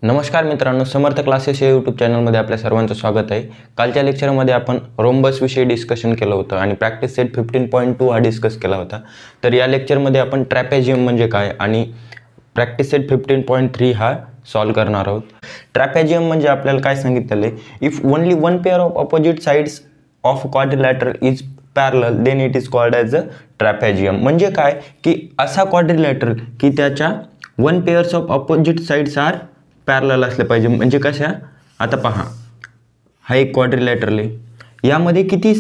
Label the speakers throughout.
Speaker 1: नमस्कार मित्रांनो, समर्थ क्लासेस या यूट्यूब चॅनलमध्ये आपल्या सर्वांचं स्वागत आहे. कालच्या लेक्चरमध्ये आपण रोम्बस विषयी डिस्कशन केलं होतं आणि प्रॅक्टिस सेट 15.2 हा डिस्कस केला होता. तर या लेक्चरमध्ये आपण ट्रॅपेझियम म्हणजे काय आणि प्रॅक्टिस सेट 15.3 हा सॉल्व करणार आहोत. ट्रॅपेझियम म्हणजे आपल्याला काय सांगितलेलं आहे, if only one pair of opposite sides of quadrilateral is parallel then it is called as a trapezium. म्हणजे काय की असा क्वाड्रिलॅटरल की त्याच्या one pairs of opposite sides are parallel असले पाहिजे. म्हणजे कशा, आता पहा, हा एक क्वाड्रिलॅटरल आहे, यामध्ये किती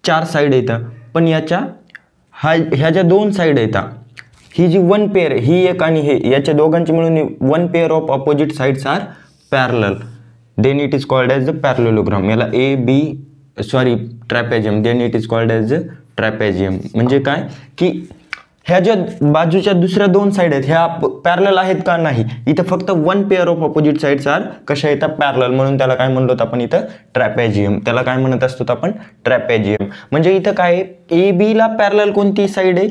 Speaker 1: 4 साईड येतात, पण ह्या ज्या 2 साईड येतात, ही जी वन पेअर ही एक आणि हे याच्या दोघांची मिळून one pair of opposite sides are parallel then it is called as the parallelogram. याला trapezium then it is called as the trapezium. म्हणजे काय की ह्या ज्या बाजूच्या दुसऱ्या 2 साईड आहेत ह्या पॅरलल आहेत का, नाही, इथं फक्त one pair of opposite sides are कशा येतात, पॅरलल, म्हणून त्याला काय म्हणलो आपण इथं ट्रॅपेझियम. त्याला काय म्हणत असतो आपण, ट्रॅपेझियम. म्हणजे इथं काय ए बी ला पॅरलल कोणती साईड आहे,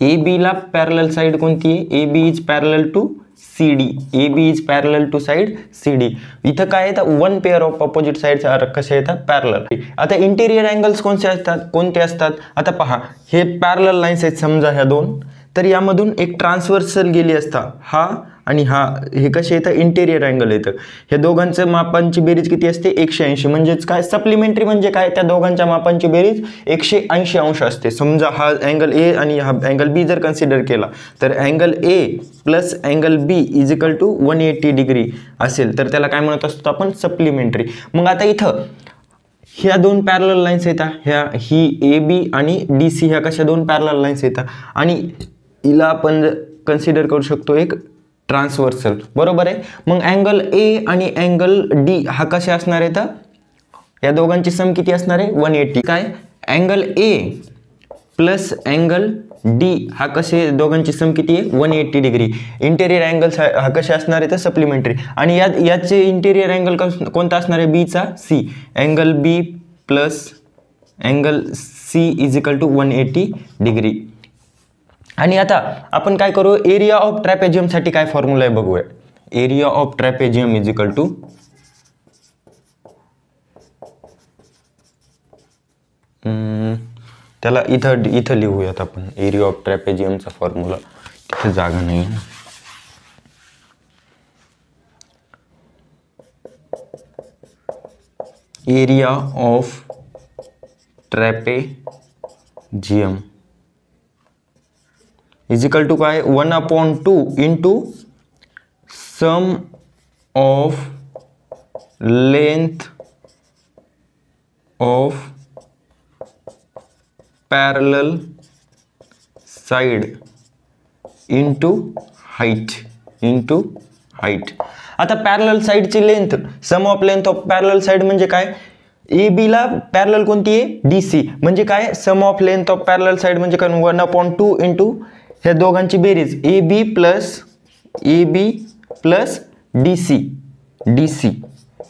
Speaker 1: ए बी ला पॅरलल साईड कोणती आहे, A B is parallel to C D, A B is parallel to side C D. इथं काय येतात, one pair of opposite sides are कसे येतात, पॅरलल. आता इंटेरियर अँगल्स कोणते असतात, आता पहा, हे पॅरलल लाईन्स आहेत समजा ह्या 2, तर यामधून एक ट्रान्सव्हर्सल गेली असता, हा आणि हा, हे कसे येतं, इंटेरियर अँगल येतं. ह्या दोघांचं मापांची बेरीज किती असते, 180. म्हणजेच काय, सप्लिमेंटरी म्हणजे काय, त्या दोघांच्या मापांची बेरीज 180 अंश असते. समजा हा अँगल ए आणि हा अँगल बी जर कन्सिडर केला, तर angle A plus angle B is equal to 180 degree असेल, तर त्याला काय म्हणत असतो आपण, सप्लिमेंटरी. मग आता इथं ह्या 2 पॅरलल लाईन्स येतात, ही ए बी आणि डी सी, ह्या कशा 2 पॅरलल लाईन्स येतात, आणि हिला आपण कन्सिडर करू शकतो एक ट्रान्सव्हर्सल, बरोबर आहे. मग अँगल ए आणि अँगल डी हा कसे असणार आहे, तर या दोघांची सम किती असणार आहे, 180. काय, angle A plus angle D हा कसे, दोघांची सम किती आहे, 180 डिग्री. इंटेरियर अँगल्स हा कसे असणार आहे, तर सप्लिमेंटरी. आणि याचे इंटेरियर अँगल कोणता असणार आहे, बीचा C. Angle B plus angle C is equal to 180 degree. आणि आता आपण काय करू, एरिया ऑफ ट्रॅपेझियम साठी काय फॉर्म्युला आहे बघूया. Area of trapezium is equal to त्याला इथं लिहूयात आपण, एरिया ऑफ ट्रॅपेझियमचा फॉर्म्युला, तिथे जागा नाही. Area of trapezium is equal to काय, 1/2 into sum of length of parallel side into height. आता पॅरलल साइडची length, sum of length of parallel side म्हणजे काय, ए बी ला पॅरलल कोणती आहे, डी सी. म्हणजे काय, sum of length of parallel side म्हणजे काय, 1/2 इंटू ह्या दोघांची बेरीज, A B plus D C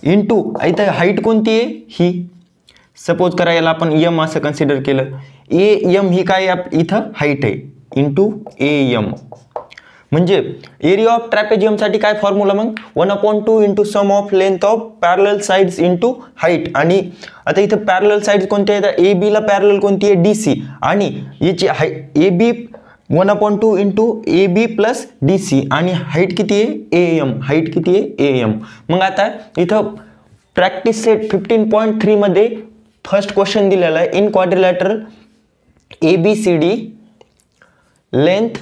Speaker 1: into इथं हाईट कोणती आहे, ही सपोज करा याला आपण एम असं कन्सिडर केलं, ए एम ही काय इथं हाईट आहे, इंटू ए एम. म्हणजे एरिया ऑफ ट्रॅपेझियम साठी काय फॉर्म्युला, मग 1/2 into sum of length of parallel sides into height. आणि आता इथं पॅरलल साइड्स कोणत्या आहेत, ए बी ला पॅरलल कोणती आहे, डी सी, आणि याची A B 1/2 into A B plus D C, आणि हाईट किती आहे, ए एम. हाईट किती आहे, ए एम. मग आता इथं प्रॅक्टिस सेट 15.3 मध्ये फर्स्ट क्वेश्चन दिलेला आहे, in quadrilateral A B C D length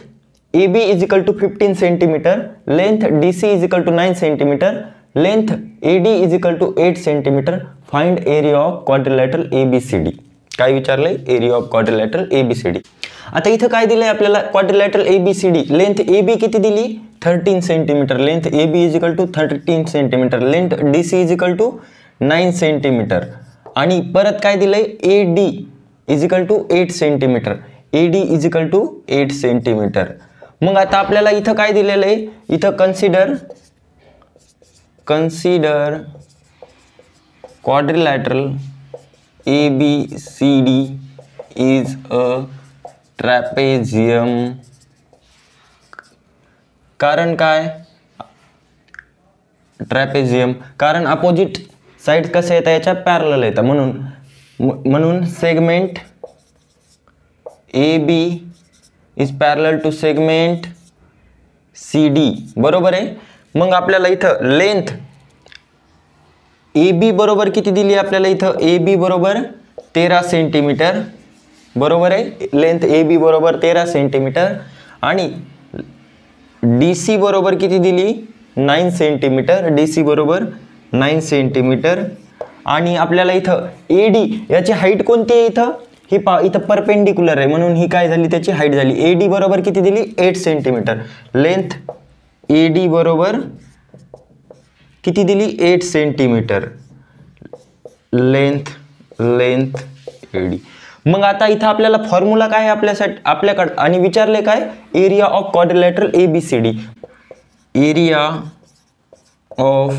Speaker 1: A B is equal to 15 centimetre, length D C is equal to 9 centimetre, length A D is equal to 8 centimetre, find area of quadrilateral A B C D. काय विचारलंय, area of quadrilateral A B C D. आता इथं काय दिलंय आपल्याला, quadrilateral A B C D, length A B किती दिली, 13 centimetre, length A B is equal to 13 centimetre, length D C is equal to 9 centimetre, आणि परत काय दिलंय, A D is equal to 8 centimetre, A D is equal to 8 centimetre. मग आता आपल्याला इथं काय दिलेलं आहे, इथं consider quadrilateral A B C D is a trapezium. कारण काय, ट्रॅपेझियम, कारण अपोजिट साईड कसं येतं याच्या पॅरलल येतं, म्हणून segment A B is parallel to segment C D, बरोबर आहे. मग आपल्याला इथं लेंथ ए बी बरोबर किती दिली आपल्याला, इथं ए बी बरोबर 13 सेंटीमीटर, बरोबर आहे. लेंथ ए बी बरोबर 13 सेंटीमीटर आणि डी सी बरोबर किती दिली 9 सेंटीमीटर, डी सी बरोबर 9 सेंटीमीटर. आणि आपल्याला इथं ए डी याची हाईट कोणती आहे, इथं ही इथं परपेंडिक्युलर आहे म्हणून ही काय झाली त्याची हाईट झाली. ए डी बरोबर किती दिली 8 सेंटीमीटर, लेंथ ए डी बरोबर किती दिली 8 सेंटीमीटर, लेंथ ए डी. मग आता इथं आपल्याला फॉर्म्युला काय आहे आपल्याकडे आणि विचारले काय, area of quadrilateral A B C D. Area of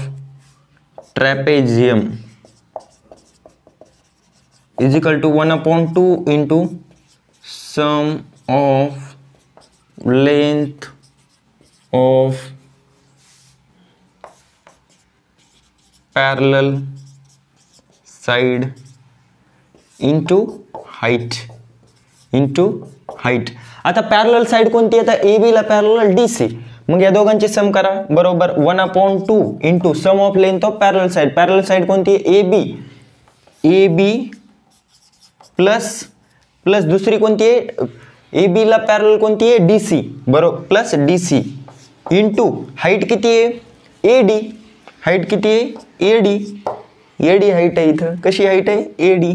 Speaker 1: trapezium is equal to 1/2 into sum of length of parallel side into height. आता पॅरलल साइड कोणती आहे, ए बी ला पॅरलल डी सी. मग या दोघांची सम करा, बरोबर 1/2 into sum of length of parallel side. Parallel side कोणती आहे ए बी प्लस दुसरी कोणती आहे, ए बी ला पॅरलल कोणती आहे डी सी, बरोबर, plus D C into height किती आहे ए डी, हाईट किती आहे ए डी हाईट आहे इथं, कशी हाईट आहे ए डी.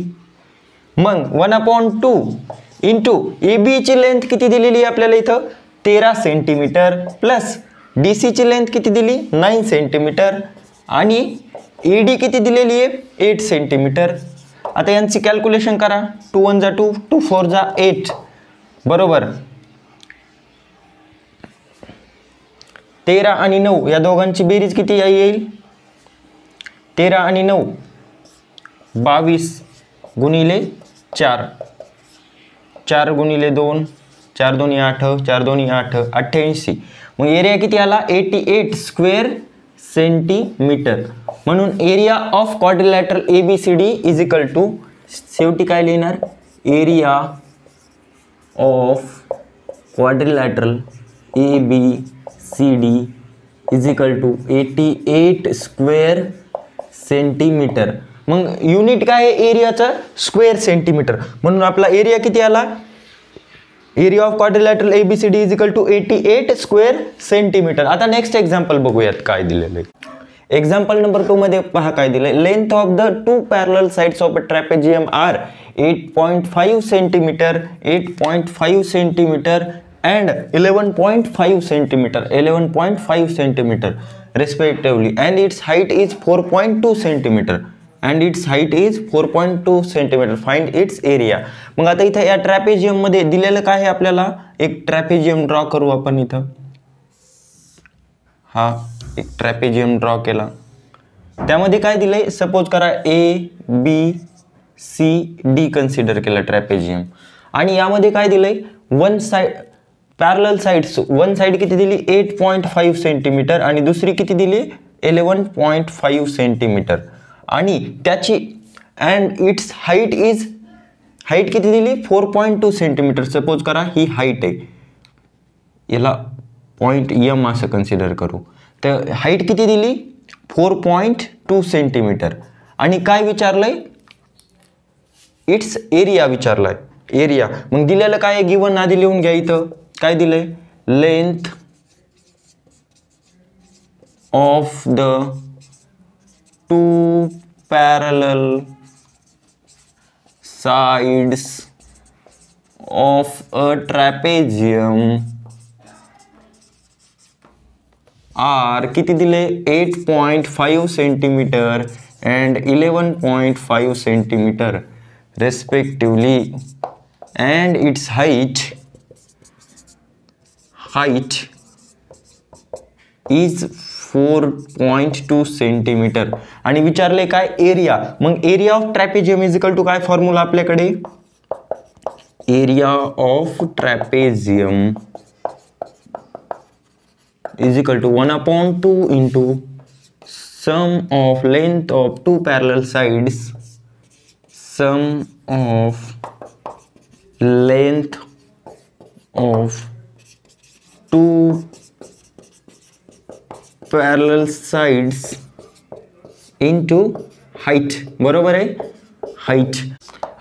Speaker 1: मग 1/2 इंटू ए बी ची लेंथ किती दिलेली आहे आपल्याला इथं 13 सेंटीमीटर, प्लस डी सी ची लेंथ किती दिली 9 सेंटीमीटर आणि ए डी किती दिलेली आहे 8 सेंटीमीटर. आता यांची कॅल्क्युलेशन करा, 2 1 जा 2, 2 4 जा 8, बरोबर. 13 आणि 9 या दोघांची बेरीज किती येईल, 13 आणि 9 22 गुणिले 4, 4 गुणिले 2, 4 2 8, 4 2 8, 88. मग एरिया किती आला 88 स्क्वेअर सेंटीमीटर. म्हणून area of quadrilateral A B C D is equal to, शेवटी काय लिहिणार, area of quadrilateral A B C D is equal to 88 square centimetre. मग युनिट काय आहे एरियाचा, स्क्वेअर सेंटीमीटर. म्हणून आपला एरिया किती आला, area of quadrilateral A B C D is equal to 88 square centimetre. आता नेक्स्ट एक्झाम्पल बघूयात काय दिलेलं आहे. एक्झाम्पल नंबर 2 मध्ये पहा काय दिलंय, length of the 2 parallel sides of a trapezium are 8.5 centimetre, 8.5 centimetre and 11.5 centimeter respectively, and its height is 4.2 centimeter and its height is 4.2 centimeter. Find its area. मग आता इथं या ट्रॅपेझियम मध्ये दिलेलं काय आहे आपल्याला, एक ट्रॅपेझियम ड्रॉ करू आपण. इथं हा एक ट्रॅपेझियम ड्रॉ केला, त्यामध्ये काय दिलंय, सपोज करा A B C D consider केलं ट्रॅपेझियम, आणि यामध्ये काय दिलंय, one side parallel sides, one side किती दिली 8.5 सेंटीमीटर आणि दुसरी किती दिली 11.5 सेंटीमीटर, आणि त्याची and it's height is, height किती दिली 4.2 सेंटीमीटर. सपोज करा ही हाईट आहे, याला पॉइंट एम असं कन्सिडर करू. तर हाईट किती दिली 4.2 सेंटीमीटर, आणि काय विचारलंय, इट्स एरिया विचारलाय, एरिया. मग दिलेलं काय गिवन आधी लिहून घ्या. इथं काय दिलंय, length of the 2 parallel sides of a trapezium are किती दिले 8.5 centimetre and 11.5 centimeter respectively, and its height is 4.2 centimeter. आणि विचारले काय एरिया. मग area of trapezium is equal to काय फॉर्म्युला आपल्याकडे, area of trapezium is equal to 1/2 into sum of length of two parallel sides, sum of length of two parallel sides into height. बरोबर आहे, height.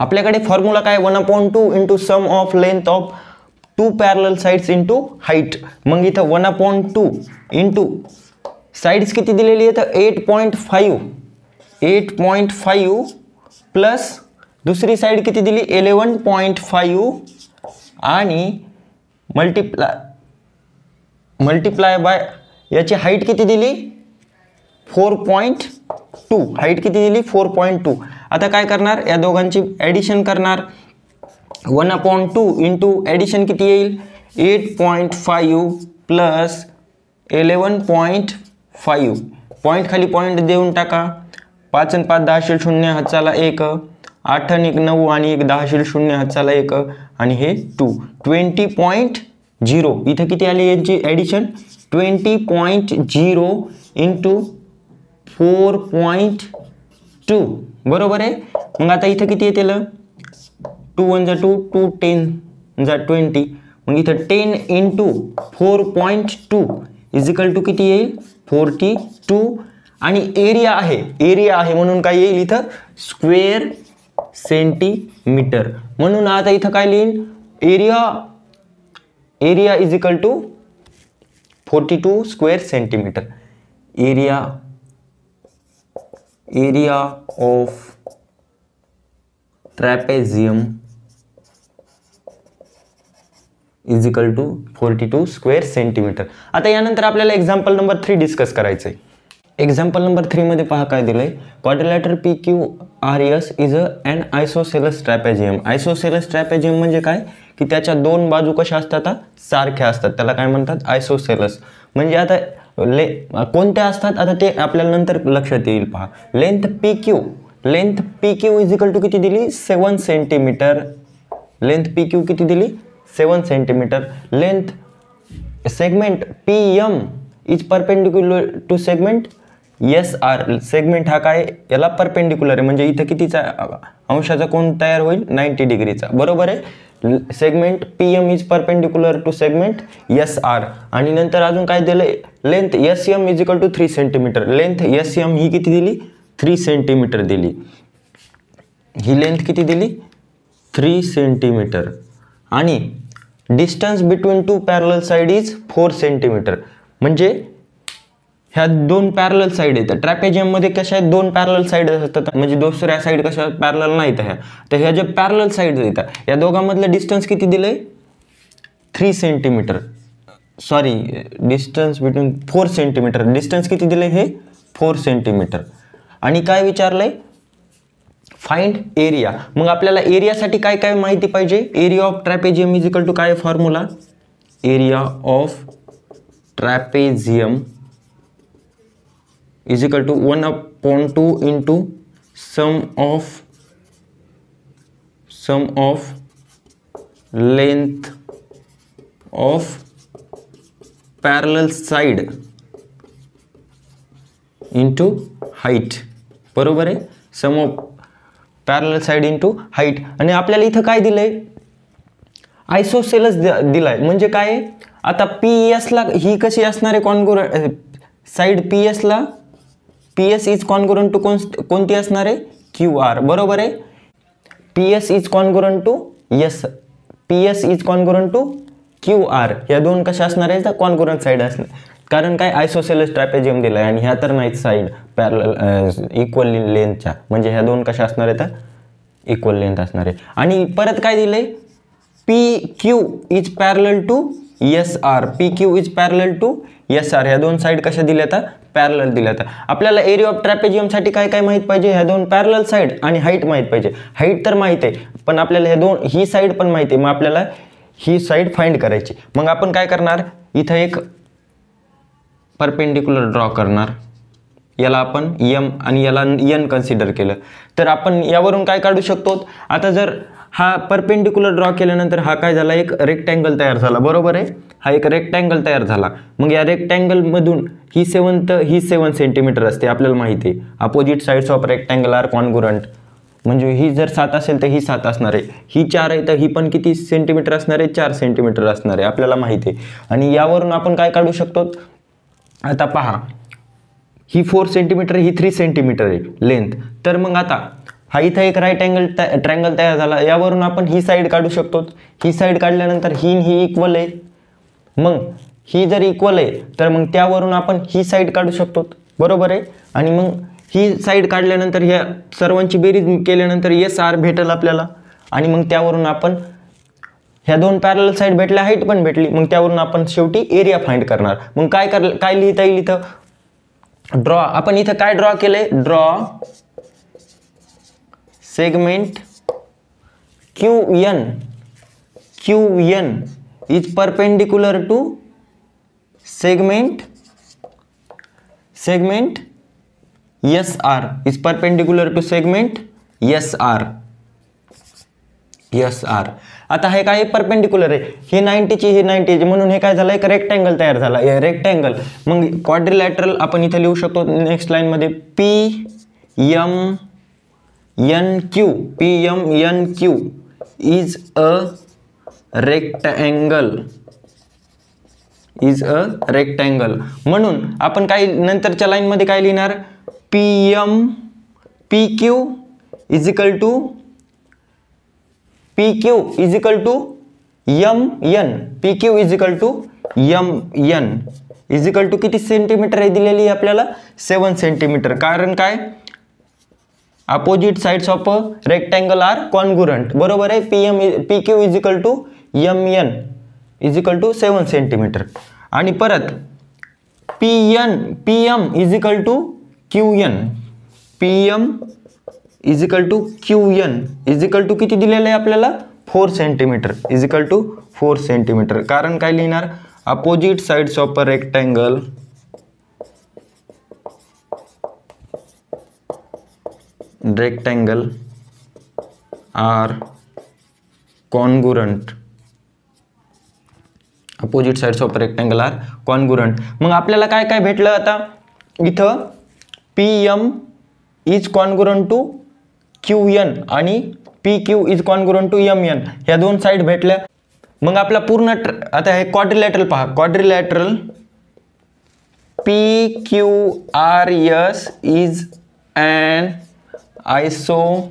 Speaker 1: आपल्याकडे formula काय, 1/2 into sum of length of two parallel sides into height. मग इथं 1/2 into sides किती दिलेली आहे तर 8.5 प्लस दुसरी साइड किती दिली 11.5 आणि मल्टिप्लाय बाय याची हाईट किती दिली 4.2. हाईट किती दिली 4.2. आता काय करणार, या दोघांची ॲडिशन करणार. 1/2 इंटू ॲडिशन किती येईल 8.5 प्लस 11.5. पॉईंट खाली पॉईंट देऊन टाका. 5 आणि 5 10 शील 0 हातचाला 1, 8 आणि 1 9 आणि 1 10 शील 0 हातचाला 1 आणि हे 2. 20.0 इथं किती आली यांची ॲडिशन 20.0 इंटू 4.2. बरोबर आहे. मग आता इथं किती येतील 2 1 जा 2 2 10 जा 20. मग इथं 10 इंटू 4.2 इज इक्वल टू किती येईल 42. आणि एरिया आहे म्हणून काय येईल इथं स्क्वेअर सेंटीमीटर. म्हणून आता इथं काय लिहिन area is equal to 42 square centimetre. Area of trapezium is equal to 42 square centimetre. आता यानंतर आपल्याला एक्झाम्पल नंबर 3 डिस्कस करायचं आहे. एक्झाम्पल नंबर 3 मध्ये पहा काय दिलंय, quadrilateral PQRS is an isosceles trapezium. Isosceles trapezium म्हणजे काय की त्याच्या दोन बाजू कशा असतात सारख्या असतात, त्याला काय म्हणतात आयसोसेलस. म्हणजे आता कोणत्या असतात आता ते आपल्याला नंतर लक्षात येईल. पहा length PQ is equal to किती दिली 7 सेंटीमीटर. लेंथ PQ किती दिली 7 centimetre. Length segment PM is perpendicular to segment SR. Segment हा काय याला परपेंडिक्युलर आहे म्हणजे इथं कितीचा अंशाचा कोण तयार होईल 90 डिग्रीचा. बरोबर आहे. Segment PM is perpendicular to segment SR. आणि नंतर अजून काय दिलंय length SM is equal to 3 centimetre. Length SM ही किती दिली 3 सेंटीमीटर दिली. ही लेंथ किती दिली 3 सेंटीमीटर. आणि distance between two parallel side is 4 centimetre. म्हणजे ह्या दोन पॅरलल साइड आहेत. ट्रॅपेझियम मध्ये कशा आहेत दोन पॅरलल साइड असतात म्हणजे दुसऱ्या साइड कशा पॅरलल नाहीत ह्या. तर ह्या ज्या पॅरलल साइड आहेत या दोघांमधलं डिस्टन्स किती दिलंय 3 centimetre. Sorry distance between 4 centimetre. Distance किती दिलंय हे 4 सेंटीमीटर. आणि काय विचारलंय फाइंड एरिया. मग आपल्याला एरियासाठी काय काय माहिती पाहिजे. Area of trapezium is equal to काय formula area of trapezium is equal to 1/2 into sum of length of parallel side into height. बरोबर आहे. sum of parallel side into height. आणि आपल्याला इथं काय दिलंय आयसोसेलस दिलाय म्हणजे काय आता PS ला ही कशी असणार आहे कॉन्ग्रुएंट साइड PS ला PS इज कॉन्ग्रुएंट टू कोणती असणार आहे QR. बरोबर आहे. PS is congruent to QR. या दोन कशा असणार आहेत कॉन्ग्रुएंट साइड असणार. कारण काय आयसोसेलस ट्रॅपेझियम दिलाय आणि ह्या तर नाहीत साइड पॅरलल इक्वल लेंथच्या म्हणजे ह्या दोन कशा असणार आहेत इक्वल लेंथ असणार आहे. आणि परत काय दिलंय PQ is parallel to SR. PQ is parallel to SR. ह्या दोन साइड कशा दिल्यात पॅरलल दिल्यात. आपल्याला एरिया ऑफ ट्रॅपेझियम साठी काय काय माहित पाहिजे ह्या दोन पॅरलल साइड आणि हाईट माहित पाहिजे. हाईट तर माहित आहे पण आपल्याला ह्या दोन ही साइड पण माहिती आहे. मग आपल्याला ही साइड फाइंड करायची. मग आपण काय करणार इथं एक परपेंडिक्युलर ड्रॉ करणार. याला आपण M आणि याला N कन्सिडर केलं तर आपण यावरून काय काढू शकतो. आता जर हा परपेंडिक्युलर ड्रॉ केल्यानंतर हा काय झाला एक रेक्टँगल तयार झाला. बरोबर आहे. हा एक रेक्टँगल तयार झाला. मग या रेक्टँगलमधून ही 7 सेंटीमीटर असते आपल्याला माहिती आहे. Opposite sides of rectangle are congruent. म्हणजे ही जर 7 असेल तर ही 7 असणार आहे, ही 4 आहे तर ही पण किती सेंटीमीटर असणार आहे, 4 सेंटीमीटर असणार आहे आपल्याला माहिती आहे. आणि यावरून आपण काय काढू शकतो, आता पहा ही 4 सेंटीमीटर, ही 3 सेंटीमीटर आहे लेंथ. तर मग आता हा इथं एक राईट ट्रँगल तयार झाला. यावरून आपण ही साईड काढू शकतो. ही साईड काढल्यानंतर ही इक्वल आहे. मग ही जर इक्वल आहे तर मग त्यावरून आपण ही साईड काढू शकतो, बरोबर आहे. आणि मग ही साईड काढल्यानंतर ह्या सर्वांची बेरीज केल्यानंतर SR भेटेल आपल्याला. आणि मग त्यावरून आपण ह्या 2 पॅरलल साईड भेटल्या, हाईट पण भेटली. मग त्यावरून आपण शेवटी एरिया फाइंड करणार. मग काय लिहिता येईल इथं, ड्रॉ. आपण इथं काय ड्रॉ केलंय, draw segment QN is perpendicular to segment SR is perpendicular to segment SR. आता हे काय परपेंडिक्युलर आहे, हे 90ची ही 90ची, म्हणून हे काय झालं, एक रेक्टँगल तयार झाला. रेक्टँगल मग क्वाड्रिलॅटरल आपण इथे लिहू शकतो नेक्स्ट लाईन मध्ये PMNQ इज अ रेक्टँगल. म्हणून आपण काय नंतरच्या लाईन मध्ये काय लिहिणार, PQ is equal to MN. PQ is equal to MN is equal to किती सेंटीमीटर आहे दिलेली आहे आपल्याला, 7 सेंटीमीटर. कारण काय, opposite sides of a rectangle are congruent, बरोबर आहे. PQ is equal to MN is equal to 7 centimetre. आणि परत PM is equal to QN. PM is equal to QN is equal to किती दिलेलं आहे आपल्याला, 4 centimetre is equal to 4 centimetre. कारण काय लिहिणार, opposite sides of a rectangle are congruent. Opposite sides of rectangle are congruent. मग आपल्याला काय काय भेटलं आता इथं, PM is congruent to QN आणि PQ is congruent to MN. ह्या 2 साइड भेटल्या. मग आपला पूर्ण आता हे क्वाड्रिलॅटरल पहा, quadrilateral PQRS is an isosceles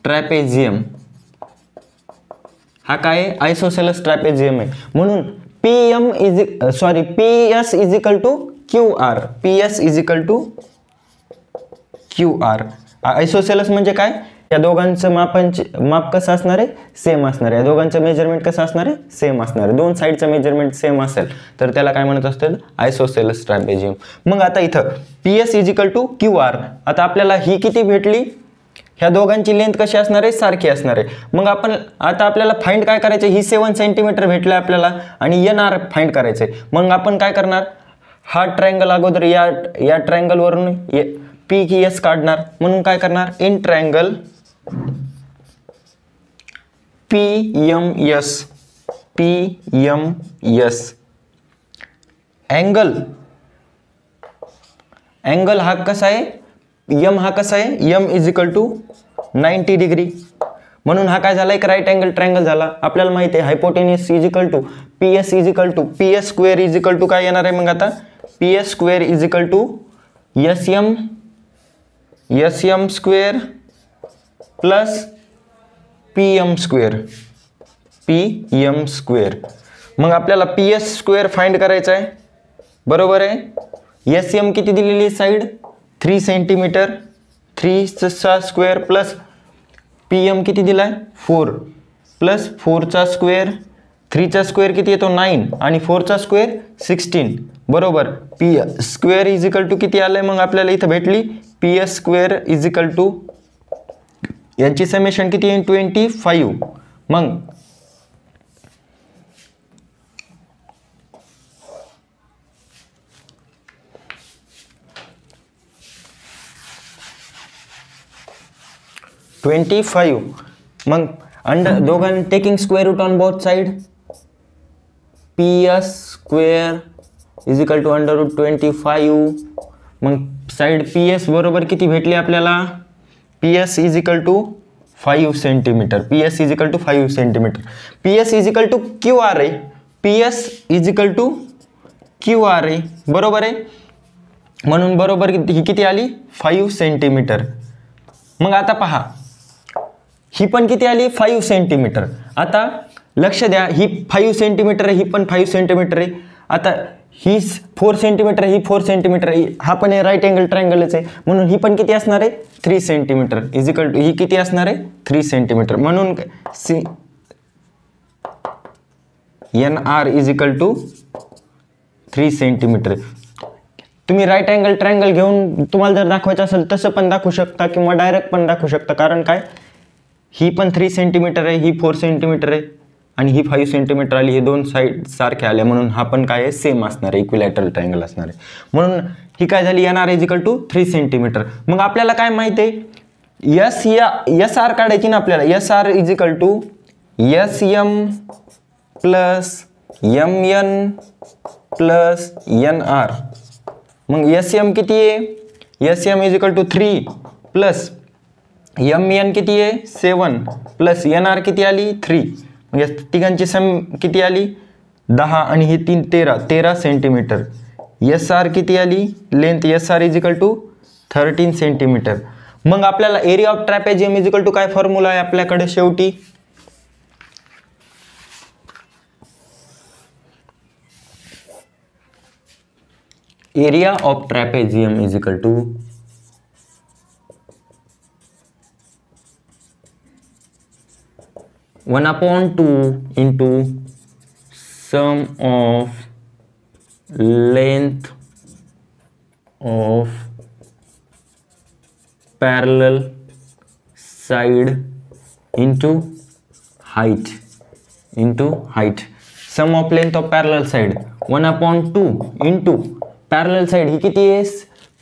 Speaker 1: trapezium. हा काय आयसोसेलस ट्रॅपेझियम आहे. म्हणून PS is equal to QR. PS is equal to QR. Isosceles म्हणजे काय, या दोघांचं माप कसं असणार आहे, सेम असणार आहे. या दोघांचं मेजरमेंट कसं असणार आहे, सेम असणार आहे. 2 साईडचं मेजरमेंट सेम असेल तर त्याला काय म्हणत असतील, आयसोसेलस ट्रॅपेझियम. मग आता इथं PS is equal to QR. आता आपल्याला ही किती भेटली, ह्या दोघांची लेंथ कशी असणार आहे, सारखी असणार आहे. मग आपण आता आपल्याला फाइंड काय करायचं, ही 7 सेंटीमीटर भेटलं आपल्याला आणि NR फाइंड करायचं आहे. मग आपण काय करणार, हा ट्रायंगल अगोदर या ट्रायंगलवरून PQS काढणार. म्हणून काय करणार, इन ट्रायंगल PMS अँगल हा कसा आहे, M हा कसा आहे, M is equal to 90 degree. म्हणून हा काय झाला, एक राईट अँगल ट्रायंगल झाला. आपल्याला माहिती आहे hypotenuse is equal to PS is equal to PS square is equal to काय येणार आहे, मग आता PS square is equal to SM square plus PM square. मग आपल्याला PS स्क्वेअर फाइंड करायचा आहे, बरोबर आहे. SM किती दिलेली साइड, 3 सेंटीमीटर, 3 चा स्क्वेअर प्लस PM किती दिलाय, 4 प्लस 4 चा स्क्वेअर, 3 चा स्क्वेअर किती येतो 9 आणि 4 चा स्क्वेअर 16, बरोबर. P square is equal to किती आलंय, मग आपल्याला इथं भेटली PS square is equal to, यांची समेशन किती आहे 25. मग मग अंडर दोघांनी taking square root on both side, P S square is equal to under root 25. मग साईड पी एस बरोबर किती भेटली आपल्याला, P S is equal to 5 centimetre, P S is equal to 5 centimetre. P S is equal to Q R आहे, P S is equal to Q R आहे, बरोबर आहे. म्हणून बरोबर ही किती आली 5 सेंटीमीटर. मग आता पहा ही पण किती आली 5 सेंटीमीटर. आता लक्ष द्या ही 5 सेंटीमीटर आहे, ही पण 5 सेंटीमीटर आहे. आता ही 4 सेंटीमीटर आहे, ही 4 सेंटीमीटर आहे, हा पण आहे राईट अँगल ट्रायंगलच आहे. म्हणून ही पण किती असणार आहे 3 सेंटीमीटर इज इक्वल टू ही किती असणार आहे 3 सेंटीमीटर. म्हणून C N R is equal to 3 centimetre. तुम्ही राईट अँगल ट्रायंगल घेऊन तुम्हाला जर दाखवायचं असेल तसं पण दाखवू शकता किंवा डायरेक्ट पण दाखवू शकता. कारण काय ही पण 3 सेंटीमीटर आहे, ही 4 सेंटीमीटर आहे आणि ही 5 सेंटीमीटर आली, हे दोन साईड सारखे आले म्हणून हा पण काय आहे सेम असणार आहे, इक्विलॅटरल ट्रायंगल असणार आहे. म्हणून ही काय झाली N R is equal to 3 centimetre. मग आपल्याला काय माहिती आहे एस आर काढायची ना आपल्याला. S R is equal to S M plus M N plus N R. मग एस एम किती आहे, S M is equal to 3 plus M N किती आहे 7 प्लस एन आर किती आली 3. मग या तिघांची सम किती आली 10 आणि हे 3 13 सेंटीमीटर. एस आर किती आली length, S R is equal to 13 centimetre. मग आपल्याला area of trapezium is equal to काय फॉर्म्युला आहे आपल्याकडे शेवटी, area of trapezium is equal to one upon 2 into sum of length of parallel side into height sum of length of parallel side 1/2 into parallel side ही किती आहे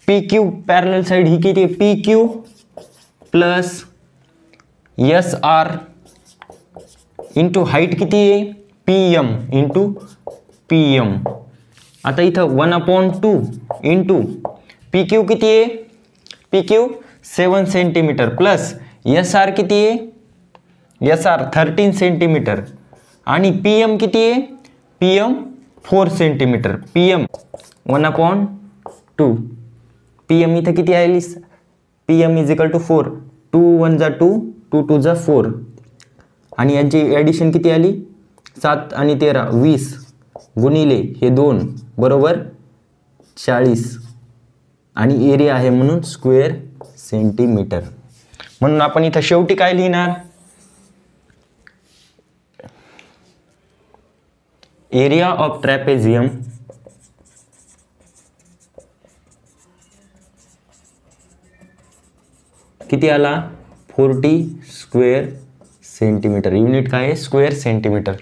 Speaker 1: P Q, parallel side ही किती आहे P Q plus S R into height किती आहे P M into P M. आता इथं 1/2 इंटू पी क्यू किती आहे P Q 7 centimetre plus S R किती आहे एस आर 13 सेंटीमीटर आणि पी एम किती आहे P M 4 centimetre. P M 1/2 P M इथं किती आली P M is equal to 4, 2 1 जा 2, 2 2 जा 4 आणि यांची ॲडिशन किती आली 7 आणि 13 20 गुणिले हे 2 बरोबर 40 आणि एरिया आहे म्हणून स्क्वेअर सेंटीमीटर. म्हणून आपण इथं शेवटी काय लिहिणार एरिया ऑफ ट्रॅपेझियम किती आला 40 स्क्वेअर सेंटीमीटर. युनिट काय आहे स्क्वेअर सेंटीमीटर.